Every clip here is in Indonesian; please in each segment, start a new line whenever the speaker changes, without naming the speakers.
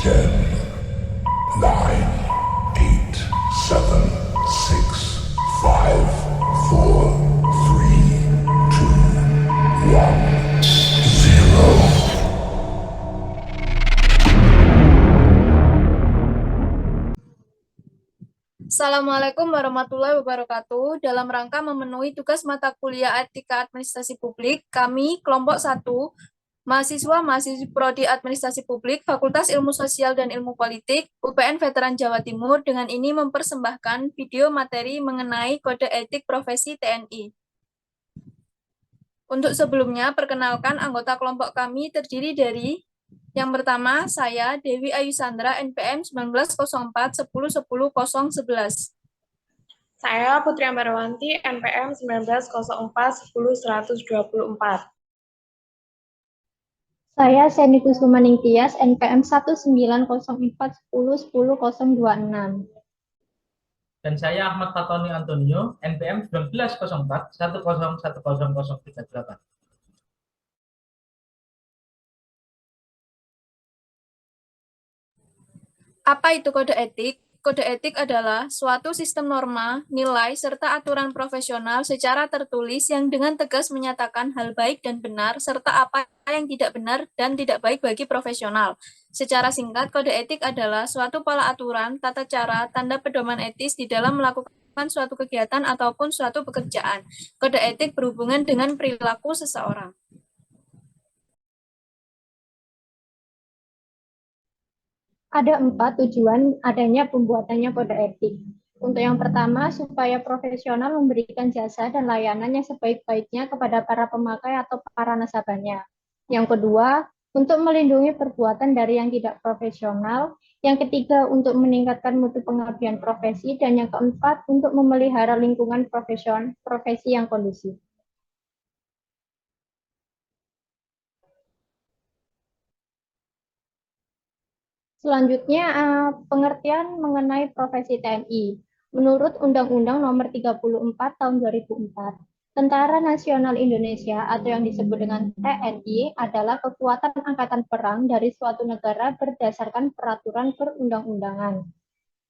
10, 9, 8, 7, 6, 5, 4, 3, 2, 1, 0.
Assalamualaikum warahmatullahi wabarakatuh. Dalam rangka memenuhi tugas mata kuliah Etika Administrasi Publik, kami kelompok 1, mahasiswa-mahasiswi Prodi Administrasi Publik, Fakultas Ilmu Sosial dan Ilmu Politik, UPN Veteran Jawa Timur, dengan ini mempersembahkan video materi mengenai kode etik profesi TNI. Untuk sebelumnya, perkenalkan anggota kelompok kami terdiri dari yang pertama, saya Dewi Ayu Sandra, NPM 1904 10 10 011.
Saya Putri Ambarwanti, NPM 1904 10 124.
Saya Seni Kusumaning Tias, NPM 1904 10 10 026.
Dan saya Ahmad Fatoni Antonio, NPM 1904 10 10 038.
Apa itu kode etik? Kode etik adalah suatu sistem norma, nilai, serta aturan profesional secara tertulis yang dengan tegas menyatakan hal baik dan benar, serta apa yang tidak benar dan tidak baik bagi profesional. Secara singkat, kode etik adalah suatu pola aturan, tata cara, tanda pedoman etis di dalam melakukan suatu kegiatan ataupun suatu pekerjaan. Kode etik berhubungan dengan perilaku seseorang.
Ada 4 tujuan adanya pembuatannya kode etik. Untuk yang pertama, supaya profesional memberikan jasa dan layanan yang sebaik-baiknya kepada para pemakai atau para nasabahnya. Yang kedua, untuk melindungi perbuatan dari yang tidak profesional. Yang ketiga, untuk meningkatkan mutu pengabdian profesi. Dan yang keempat, untuk memelihara lingkungan profesi yang kondusif. Selanjutnya, pengertian mengenai profesi TNI. Menurut Undang-Undang Nomor 34 Tahun 2004, Tentara Nasional Indonesia atau yang disebut dengan TNI adalah kekuatan angkatan perang dari suatu negara berdasarkan peraturan perundang-undangan.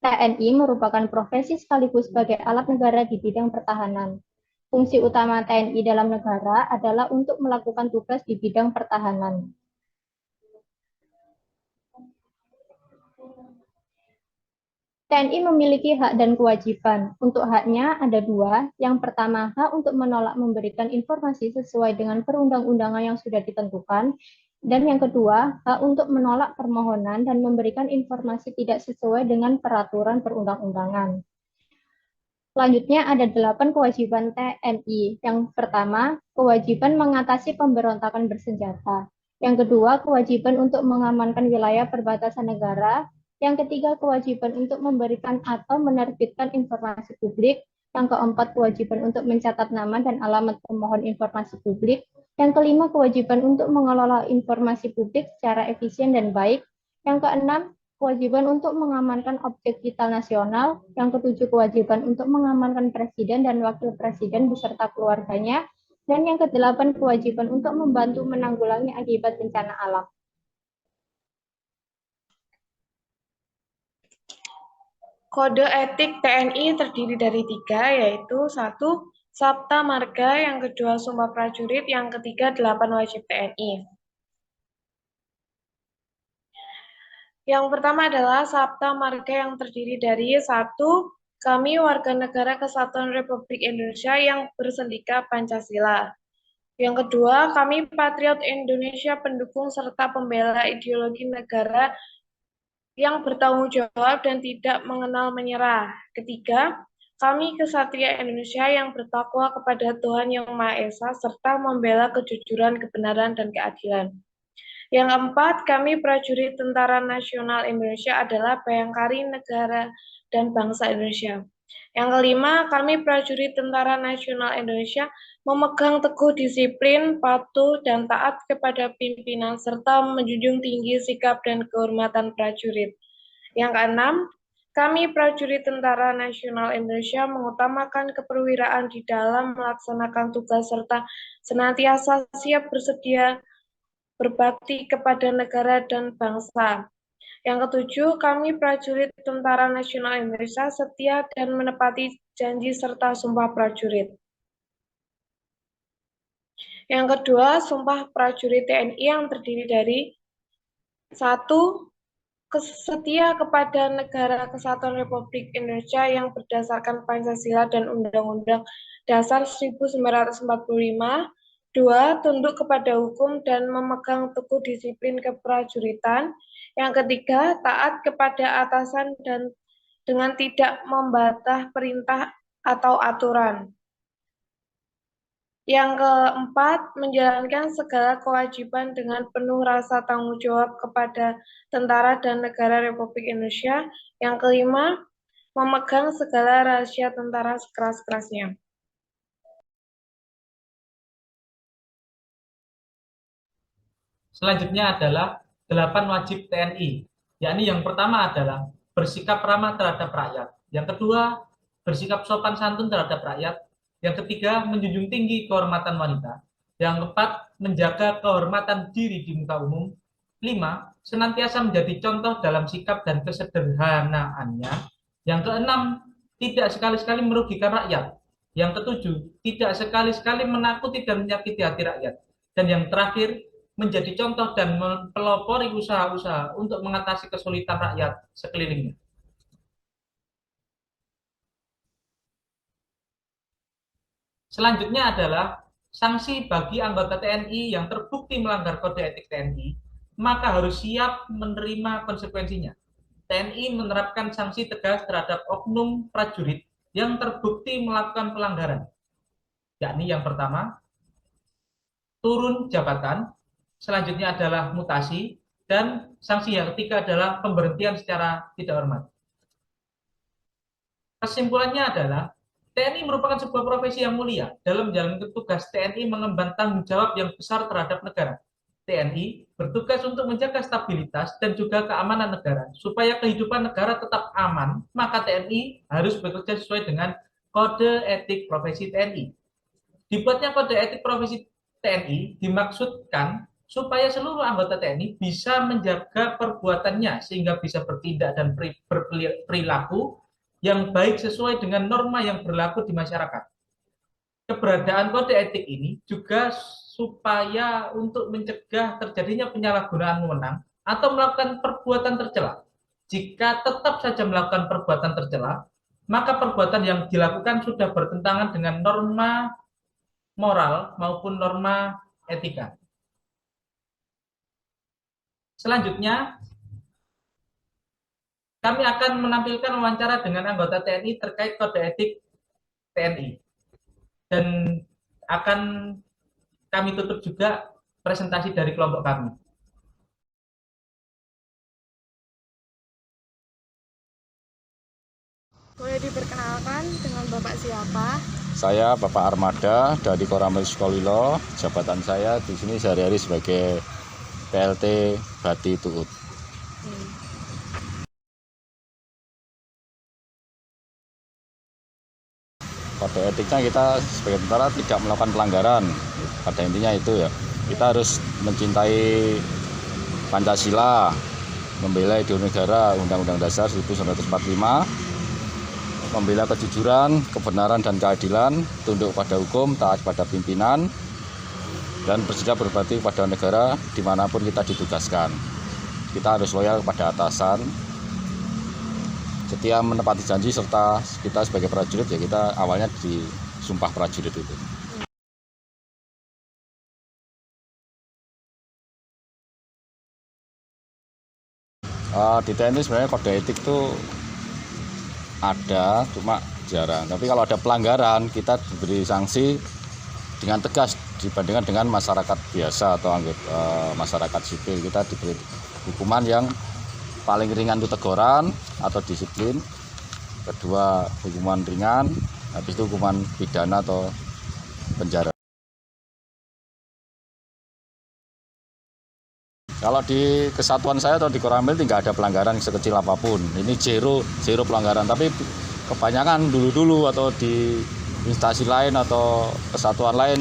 TNI merupakan profesi sekaligus sebagai alat negara di bidang pertahanan. Fungsi utama TNI dalam negara adalah untuk melakukan tugas di bidang pertahanan. TNI memiliki hak dan kewajiban. Untuk haknya ada 2. Yang pertama, hak untuk menolak memberikan informasi sesuai dengan perundang-undangan yang sudah ditentukan. Dan yang kedua, hak untuk menolak permohonan dan memberikan informasi tidak sesuai dengan peraturan perundang-undangan. Selanjutnya ada 8 kewajiban TNI. Yang pertama, kewajiban mengatasi pemberontakan bersenjata. Yang kedua, kewajiban untuk mengamankan wilayah perbatasan negara. Yang ketiga, kewajiban untuk memberikan atau menerbitkan informasi publik. Yang keempat, kewajiban untuk mencatat nama dan alamat pemohon informasi publik. Yang kelima, kewajiban untuk mengelola informasi publik secara efisien dan baik. Yang keenam, kewajiban untuk mengamankan objek vital nasional. Yang ketujuh, kewajiban untuk mengamankan presiden dan wakil presiden beserta keluarganya. Dan yang kedelapan, kewajiban untuk membantu menanggulangi akibat bencana alam.
Kode etik TNI terdiri dari 3, yaitu 1. Sabta Marga, yang kedua Sumpah Prajurit, yang ketiga 8 wajib TNI. Yang pertama adalah Sabta Marga yang terdiri dari 1. Kami warga negara Kesatuan Republik Indonesia yang bersendika Pancasila. Yang kedua, kami patriot Indonesia pendukung serta pembela ideologi negara yang bertanggung jawab dan tidak mengenal menyerah. Ketiga, kami kesatria Indonesia yang bertakwa kepada Tuhan Yang Maha Esa serta membela kejujuran, kebenaran, dan keadilan. Yang keempat, kami prajurit Tentara Nasional Indonesia adalah bayangkari negara dan bangsa Indonesia. Yang kelima, kami prajurit Tentara Nasional Indonesia memegang teguh disiplin, patuh, dan taat kepada pimpinan, serta menjunjung tinggi sikap dan kehormatan prajurit. Yang keenam, kami prajurit Tentara Nasional Indonesia mengutamakan keperwiraan di dalam melaksanakan tugas serta senantiasa siap bersedia berbakti kepada negara dan bangsa. Yang ketujuh, kami prajurit Tentara Nasional Indonesia setia dan menepati janji serta sumpah prajurit. Yang kedua, sumpah prajurit TNI yang terdiri dari 1. Setia kepada Negara Kesatuan Republik Indonesia yang berdasarkan Pancasila dan Undang-Undang Dasar 1945. 2. Tunduk kepada hukum dan memegang teguh disiplin keprajuritan. Yang ketiga, taat kepada atasan dan dengan tidak membantah perintah atau aturan. Yang keempat, menjalankan segala kewajiban dengan penuh rasa tanggung jawab kepada tentara dan negara Republik Indonesia. Yang kelima, memegang segala rahasia tentara sekeras-kerasnya.
Selanjutnya adalah 8 wajib TNI, yakni yang pertama adalah bersikap ramah terhadap rakyat, yang kedua bersikap sopan santun terhadap rakyat, yang ketiga menjunjung tinggi kehormatan wanita, yang keempat menjaga kehormatan diri di muka umum, 5 senantiasa menjadi contoh dalam sikap dan kesederhanaannya, yang keenam tidak sekali-sekali merugikan rakyat, yang ketujuh tidak sekali-sekali menakuti dan menyakiti hati rakyat, dan yang terakhir menjadi contoh dan mempelopori usaha-usaha untuk mengatasi kesulitan rakyat sekelilingnya. Selanjutnya adalah sanksi bagi anggota TNI yang terbukti melanggar kode etik TNI, maka harus siap menerima konsekuensinya. TNI menerapkan sanksi tegas terhadap oknum prajurit yang terbukti melakukan pelanggaran, yakni yang pertama, turun jabatan, selanjutnya adalah mutasi, dan sanksi yang ketiga adalah pemberhentian secara tidak hormat. Kesimpulannya adalah TNI merupakan sebuah profesi yang mulia. Dalam menjalankan tugas, TNI mengemban tanggung jawab yang besar terhadap negara. TNI bertugas untuk menjaga stabilitas dan juga keamanan negara. Supaya kehidupan negara tetap aman, maka TNI harus bekerja sesuai dengan kode etik profesi TNI. Dibuatnya kode etik profesi TNI dimaksudkan supaya seluruh anggota TNI bisa menjaga perbuatannya sehingga bisa bertindak dan berperilaku yang baik sesuai dengan norma yang berlaku di masyarakat. Keberadaan kode etik ini juga supaya untuk mencegah terjadinya penyalahgunaan wewenang atau melakukan perbuatan tercela. Jika tetap saja melakukan perbuatan tercela, maka perbuatan yang dilakukan sudah bertentangan dengan norma moral maupun norma etika. Selanjutnya, kami akan menampilkan wawancara dengan anggota TNI terkait kode etik TNI. Dan akan kami tutup juga presentasi dari kelompok kami.
Boleh diperkenalkan dengan Bapak siapa?
Saya Bapak Armada dari Koramil Sukolilo. Jabatan saya di sini sehari-hari sebagai PLT Bati Tuut. Kode etiknya kita sebagai tentara tidak melakukan pelanggaran. Pada intinya itu ya, kita harus mencintai Pancasila, membela ideologi negara, Undang-Undang Dasar 1945, membela kejujuran, kebenaran dan keadilan, tunduk pada hukum, taat pada pimpinan, dan bersedia berbakti pada negara dimanapun kita ditugaskan. Kita harus loyal kepada atasan, setia menepati janji, serta kita sebagai prajurit ya kita awalnya di sumpah prajurit itu. Di TNI sebenarnya kode etik itu ada, cuma jarang. Tapi kalau ada pelanggaran kita diberi sanksi dengan tegas dibandingkan dengan masyarakat biasa atau masyarakat sipil. Kita diberi hukuman yang paling ringan itu teguran atau disiplin, kedua hukuman ringan, habis itu hukuman pidana atau penjara. Kalau di kesatuan saya atau di Koramil tidak ada pelanggaran sekecil apapun. Ini zero pelanggaran, tapi kebanyakan dulu atau di instansi lain atau kesatuan lain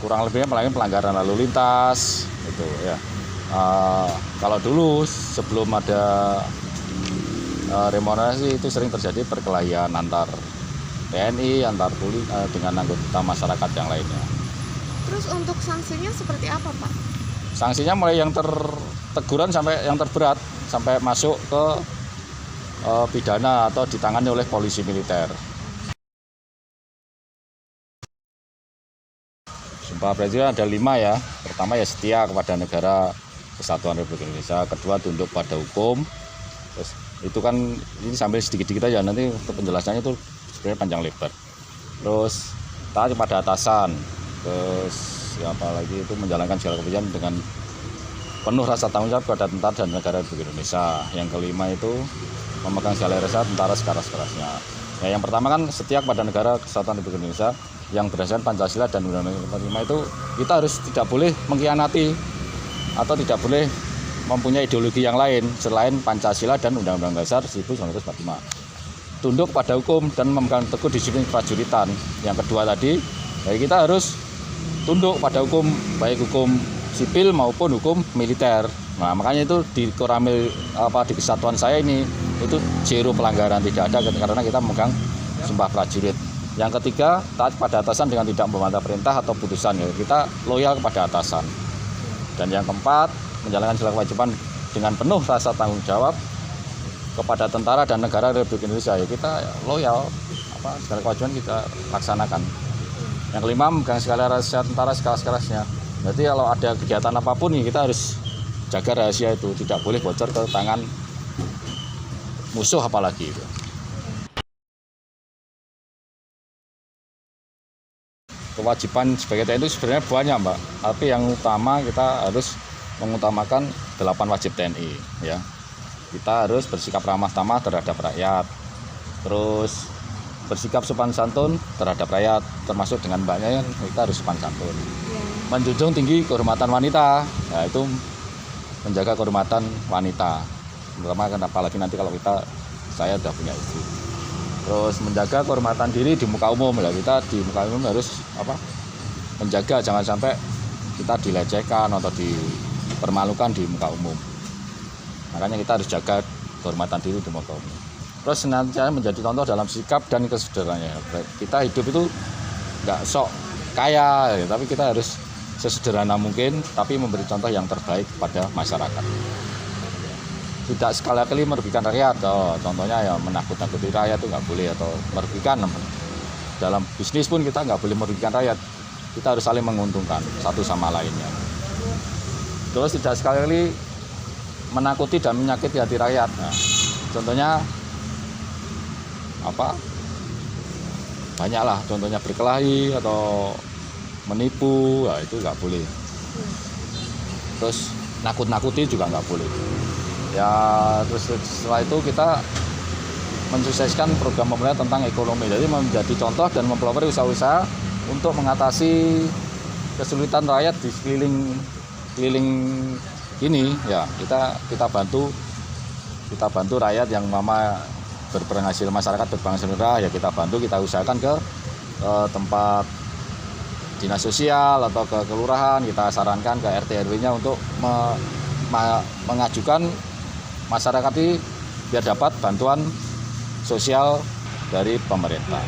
kurang lebihnya pelanggaran lalu lintas gitu ya. Kalau dulu sebelum ada remunerasi itu sering terjadi perkelahian antar TNI, antar polisi dengan anggota masyarakat yang lainnya.
Terus untuk sanksinya seperti apa, Pak?
Sanksinya mulai yang teguran sampai yang terberat, sampai masuk ke pidana atau ditangani oleh polisi militer. Sumpah Presiden ada 5 ya. Pertama ya setia kepada negara Kesatuan Republik Indonesia. Kedua tunduk pada hukum. Terus itu kan ini sambil sedikit-sedikit aja, nanti untuk penjelasannya itu sebenarnya panjang lebar. Terus taat kepada atasan. Terus ya apalagi itu menjalankan segala kewajiban dengan penuh rasa tanggung jawab kepada tentara dan negara Republik Indonesia. Yang kelima itu memegang segala rasa tentara sekeras-kerasnya. Ya, yang pertama kan setia kepada negara Kesatuan Republik Indonesia yang berdasarkan Pancasila dan Undang-Undang 45 itu kita harus tidak boleh mengkhianati atau tidak boleh mempunyai ideologi yang lain selain Pancasila dan Undang-Undang Dasar 1945. Tunduk pada hukum dan memegang teguh disiplin prajuritan. Yang kedua tadi, ya kita harus tunduk pada hukum, baik hukum sipil maupun hukum militer. Nah, makanya itu di Koramil di kesatuan saya ini itu zero pelanggaran, tidak ada karena kita memegang sumpah prajurit. Yang ketiga, taat pada atasan dengan tidak membantah perintah atau putusan. Ya, kita loyal kepada atasan. Dan yang keempat, menjalankan segala kewajiban dengan penuh rasa tanggung jawab kepada tentara dan negara Republik Indonesia. Ya, kita loyal, segala kewajiban kita laksanakan. Yang kelima, memegang segala rahasia tentara sekeras-kerasnya. Berarti kalau ada kegiatan apapun nih, kita harus jaga rahasia itu, tidak boleh bocor ke tangan musuh apalagi itu. Kewajiban sebagai TNI itu sebenarnya banyak, Mbak. Tapi yang utama kita harus mengutamakan 8 wajib TNI, ya. Kita harus bersikap ramah tamah terhadap rakyat. Terus bersikap sopan santun terhadap rakyat, termasuk dengan mbaknya kita harus sopan santun. Menjunjung tinggi kehormatan wanita, ya itu menjaga kehormatan wanita. Terutama apalagi nanti kalau saya sudah punya istri. Terus menjaga kehormatan diri di muka umum, ya kita di muka umum harus menjaga jangan sampai kita dilecehkan atau dipermalukan di muka umum. Makanya kita harus jaga kehormatan diri di muka umum. Terus senantiasa menjadi contoh dalam sikap dan kesederhanaannya. Kita hidup itu nggak sok kaya, ya, tapi kita harus sesederhana mungkin, tapi memberi contoh yang terbaik pada masyarakat. Tidak sekali-kali merugikan rakyat. Contohnya ya menakut-nakuti rakyat itu nggak boleh, atau merugikan. Dalam bisnis pun kita nggak boleh merugikan rakyat. Kita harus saling menguntungkan satu sama lainnya. Terus tidak sekali-kali menakuti dan menyakiti hati rakyat. Nah, contohnya banyaklah, contohnya berkelahi atau menipu, nah itu nggak boleh. Terus nakut-nakuti juga nggak boleh. Ya, terus setelah itu kita mensukseskan program pemerintah tentang ekonomi. Jadi menjadi contoh dan mempelopori usaha-usaha untuk mengatasi kesulitan rakyat di sekeliling ini. Ya, kita bantu rakyat yang berpenghasilan, masyarakat berpenghasilan rendah, ya kita bantu, kita usahakan ke tempat dinas sosial atau ke kelurahan, kita sarankan ke RT RW-nya untuk mengajukan masyarakat ini biar dapat bantuan sosial dari pemerintah.